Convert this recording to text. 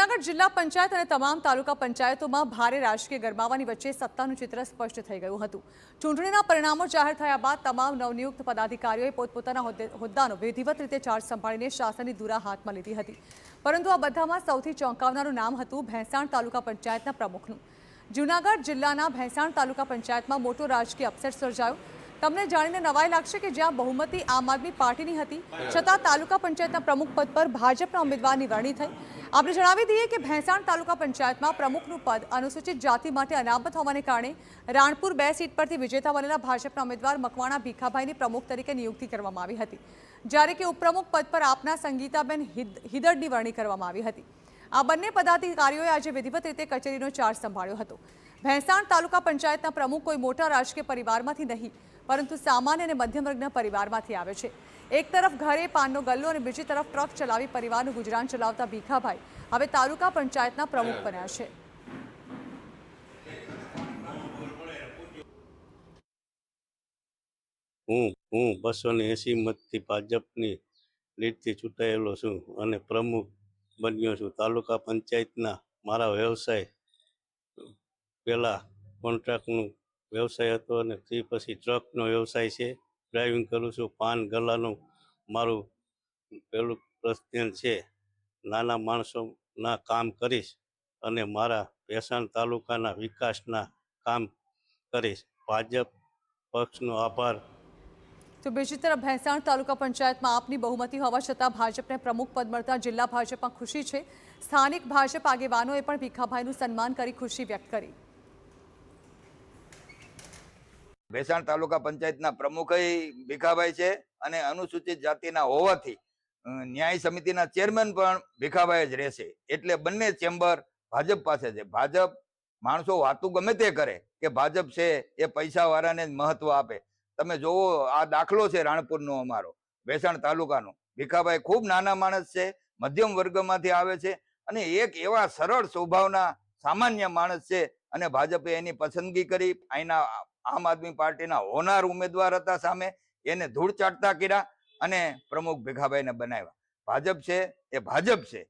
જૂનાગઢ જિલ્લા પંચાયત અને તમામ તાલુકા પંચાયતોમાં ભારે રાજકીય ગરમાવાની વચ્ચે સત્તાનું ચિત્ર સ્પષ્ટ થઈ ગયું હતું। ચૂંટણીના પરિણામો જાહેર થયા બાદ તમામ નવનિયુક્ત પદાધિકારીઓએ પોતપોતાના હોદ્દાનો વિધિવત રીતે ચાર્જ સંભાળીને શાસનની ધુરા હાથમાં લીધી હતી। પરંતુ આ બધામાં સૌથી ચોંકાવનારું નામ હતું ભેંસાણ તાલુકા પંચાયતના પ્રમુખનું। જૂનાગઢ જિલ્લાના ભેંસાણ તાલુકા પંચાયતમાં મોટો રાજકીય અપસેટ સર્જાયો। તમને જાણીને નવાઈ લાગશે કે જ્યાં બહુમતી આમ આદમી પાર્ટીની હતી છતાં તાલુકા પંચાયતના પ્રમુખ પદ પર ભાજપના ઉમેદવારની વરણી થઈ। આપણે જણાવી દઈએ કે ભેંસાણ તાલુકા પંચાયતમાં પ્રમુખનું પદ અનુસૂચિત જાતિ માટે અનામત હોવાને કારણે રાણપુર 2 સીટ પરથી વિજેતા બનેલા ભાજપના ઉમેદવાર મકવાણા ભીખાભાઈની પ્રમુખ તરીકે નિયુક્તિ કરવામાં આવી હતી, જ્યારે કે ઉપપ્રમુખ પદ પર આપના સંગીતાબેન હિદડની વરણી કરવામાં આવી હતી। આ બંને પદાધિકારીઓએ આજે વિધિવત રીતે કચેરીનો ચાર્જ સંભાળ્યો હતો। ભેંસાણ તાલુકા પંચાયતના પ્રમુખ કોઈ મોટા રાજકીય પરિવારમાંથી નહીં પરંતુ સામાન્ય અને મધ્યમ વર્ગના પરિવારમાંથી આવે છે। એક તરફ ઘરે પાનનો ગલ્લો અને બીજી તરફ ટ્રક ચલાવી પરિવારનું ગુજરાન ચલાવતા ભીખાભાઈ હવે તાલુકા પંચાયતના પ્રમુખ બન્યા છે। હું 280 મતથી ભાજપની લીડથી ચૂંટાયેલો છું અને પ્રમુખ બન્યો છું। તાલુકા પંચાયતના મારા વ્યવસાય પહેલાં કોન્ટ્રાક્ટનું વ્યવસાય હતો અને તે પછી ટ્રકનો વ્યવસાય છે। ડ્રાઇવિંગ કરું છું। પાન ગલ્લાનું મારું પહેલું પ્રશ્ન છે। નાના માણસોના કામ કરીશ અને મારા ભેંસાણ તાલુકાના વિકાસના કામ કરીશ। ભાજપ પક્ષનો આભાર। તો બીજી તરફ ભેંસાણ તાલુકા પંચાયતમાં આપની બહુમતી હોવા છતાં ભાજપને પ્રમુખ પદ મળતા જિલ્લા ભાજપમાં ખુશી છે। સ્થાનિક ભાજપ આગેવાનોએ પણ ભીખાભાઈનું સન્માન કરી ખુશી વ્યક્ત કરી। ભેંસાણ તાલુકા પંચાયતના પ્રમુખ ભીખાભાઈ છે અને અનુસૂચિત જાતિના હોવાથી ન્યાય સમિતિના ચેરમેન પણ ભીખાભાઈ જ રહેશે। એટલે બંને ચેમ્બર ભાજપ પાસે છે। ભાજપ માણસો વાતું ગમે તે કરે કે ભાજપ છે એ પૈસા વાળાને જ મહત્વ આપે। તમે જોવો આ દાખલો છે રાણપુરનો અમારો ભેંસાણ તાલુકાનો। ભીખાભાઈ ખૂબ નાના માણસ છે, મધ્યમ વર્ગમાંથી આવે છે અને એક એવા સરળ સ્વભાવના સામાન્ય માણસ છે અને ભાજપે એની પસંદગી કરી। અહીંના આમ આદમી પાર્ટીના હોનાર ઉમેદવાર હતા સામે, એને ધૂળ ચાટતા કર્યા અને પ્રમુખ ભીખાભાઈને બનાવ્યા। ભાજપ છે એ ભાજપ છે।